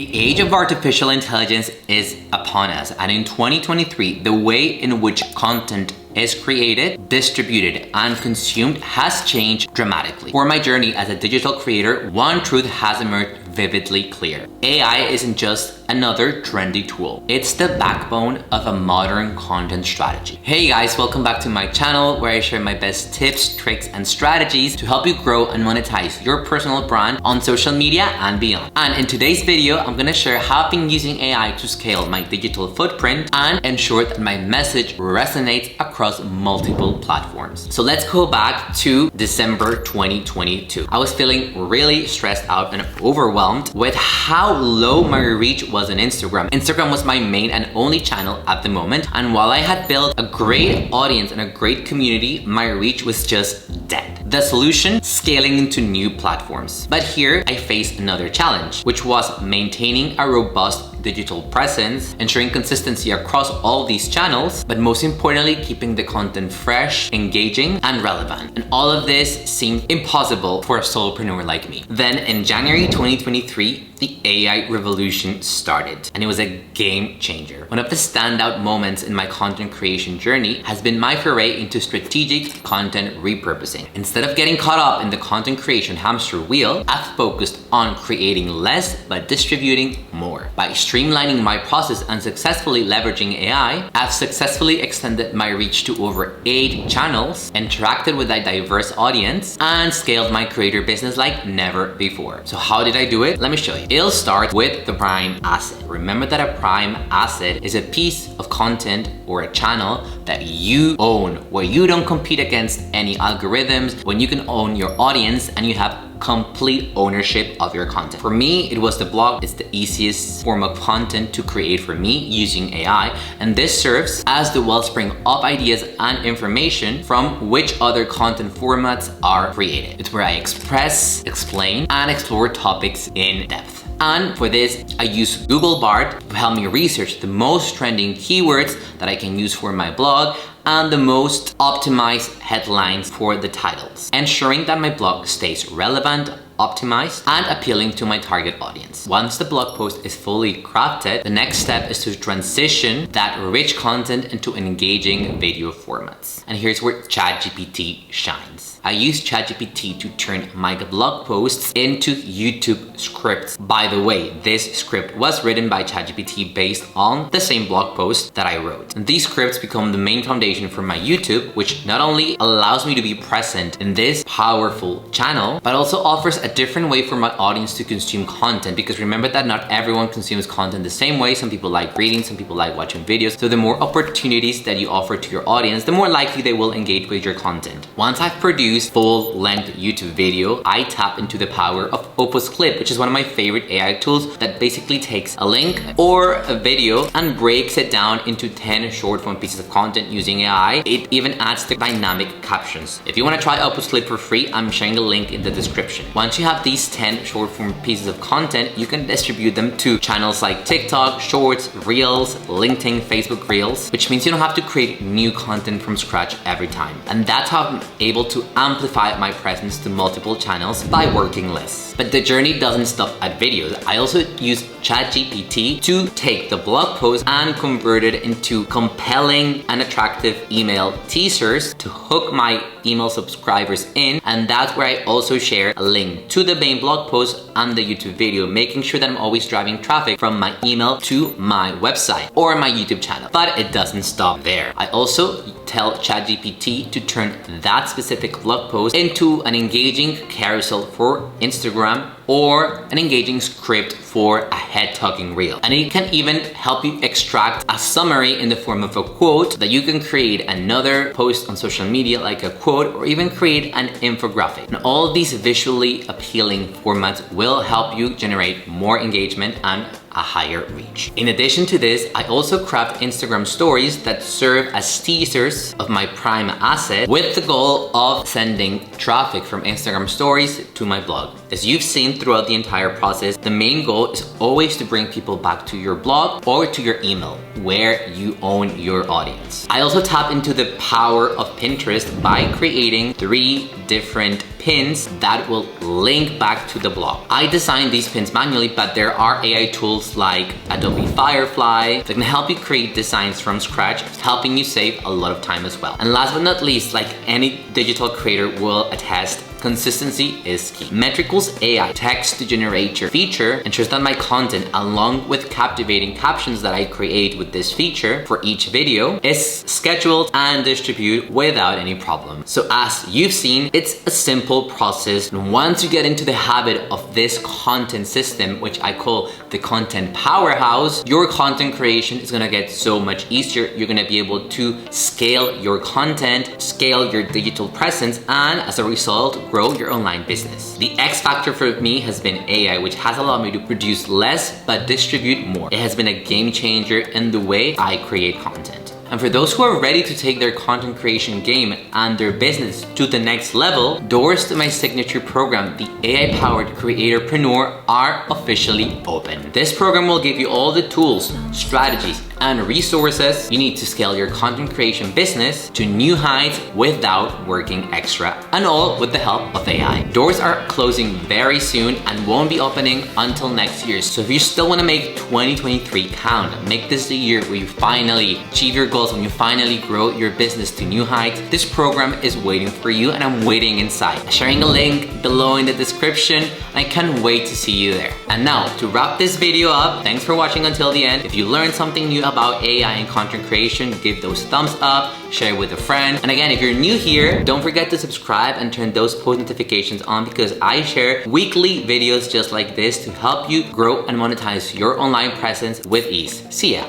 The age of artificial intelligence is upon us, and in 2023, the way in which content is created, distributed, and consumed has changed dramatically. For my journey as a digital creator, one truth has emerged vividly clear. AI isn't just another trendy tool. It's the backbone of a modern content strategy. Hey guys, welcome back to my channel where I share my best tips, tricks, and strategies to help you grow and monetize your personal brand on social media and beyond. And in today's video, I'm gonna share how I've been using AI to scale my digital footprint and ensure that my message resonates across multiple platforms. So let's go back to December 2022. I was feeling really stressed out and overwhelmed with how low my reach was on Instagram. Instagram was my main and only channel at the moment, and while I had built a great audience and a great community, my reach was just dead. The solution? Scaling into new platforms. But here I faced another challenge, which was maintaining a robust digital presence, ensuring consistency across all these channels, but most importantly, keeping the content fresh, engaging, and relevant. And all of this seemed impossible for a solopreneur like me. Then in January 2023, the AI revolution started, and it was a game changer. One of the standout moments in my content creation journey has been my foray into strategic content repurposing. Instead of getting caught up in the content creation hamster wheel, I've focused on creating less but distributing more. By streamlining my process and successfully leveraging AI, I've successfully extended my reach to over 8 channels, interacted with a diverse audience, and scaled my creator business like never before. So how did I do it? Let me show you. It'll start with the prime asset. Remember that a prime asset is a piece of content or a channel that you own, where you don't compete against any algorithms, when you can own your audience and you have complete ownership of your content. For me, it was the blog. It's the easiest form of content to create for me using AI, and this serves as the wellspring of ideas and information from which other content formats are created. It's where I express, explain, and explore topics in depth. And for this, I use Google Bard to help me research the most trending keywords that I can use for my blog and the most optimized headlines for the titles, ensuring that my blog stays relevant, optimized, and appealing to my target audience. Once the blog post is fully crafted, the next step is to transition that rich content into engaging video formats. And here's where ChatGPT shines. I use ChatGPT to turn my blog posts into YouTube scripts. By the way, this script was written by ChatGPT based on the same blog post that I wrote. And these scripts become the main foundation for my YouTube, which not only allows me to be present in this powerful channel, but also offers a different way for my audience to consume content, because remember that not everyone consumes content the same way. Some people like reading, some people like watching videos. So the more opportunities that you offer to your audience, the more likely they will engage with your content. Once I've produced full-length YouTube video, I tap into the power of OpusClip, which is one of my favorite AI tools that basically takes a link or a video and breaks it down into 10 short-form pieces of content using AI. It even adds the dynamic captions. If you want to try OpusClip for free, I'm sharing a link in the description. Once you have these 10 short-form pieces of content, you can distribute them to channels like TikTok, Shorts, Reels, LinkedIn, Facebook Reels, which means you don't have to create new content from scratch every time. And that's how I'm able to amplify my presence to multiple channels by working less. But the journey doesn't stop at videos. I also use ChatGPT to take the blog post and convert it into compelling and attractive email teasers to hook my email subscribers in, and that's where I also share a link to the main blog post and the YouTube video, making sure that I'm always driving traffic from my email to my website or my YouTube channel. But it doesn't stop there. I also tell ChatGPT to turn that specific blog post into an engaging carousel for Instagram or an engaging script for a head-talking reel. And it can even help you extract a summary in the form of a quote that you can create another post on social media like a quote, or even create an infographic. And all of these visually appealing formats will help you generate more engagement and a higher reach. In addition to this, I also craft Instagram stories that serve as teasers of my prime asset with the goal of sending traffic from Instagram stories to my blog. As you've seen throughout the entire process, the main goal is always to bring people back to your blog or to your email, where you own your audience. I also tap into the power of Pinterest by creating 3 different pins that will link back to the blog. I designed these pins manually, but there are AI tools like Adobe Firefly that can help you create designs from scratch, helping you save a lot of time as well. And last but not least, like any digital creator will attest, consistency is key. Metrical's AI text-to-generator feature ensures that my content, along with captivating captions that I create with this feature for each video, is scheduled and distributed without any problem. So as you've seen, it's a simple process. And once you get into the habit of this content system, which I call the content powerhouse, your content creation is gonna get so much easier. You're gonna be able to scale your content, scale your digital presence, and as a result, grow your online business. The X factor for me has been AI, which has allowed me to produce less but distribute more. It has been a game changer in the way I create content. And for those who are ready to take their content creation game and their business to the next level, doors to my signature program, the AI-powered Creatorpreneur, are officially open. This program will give you all the tools, strategies, and resources you need to scale your content creation business to new heights without working extra, and all with the help of AI. Doors are closing very soon and won't be opening until next year. So if you still want to make 2023 count, make this the year where you finally achieve your goals, when you finally grow your business to new heights, this program is waiting for you, and I'm waiting inside. I'm sharing a link below in the description, and I can't wait to see you there. And now, to wrap this video up, thanks for watching until the end. If you learned something new about AI and content creation, give those thumbs up, share with a friend. And again, if you're new here, don't forget to subscribe and turn those post notifications on, because I share weekly videos just like this to help you grow and monetize your online presence with ease. See ya.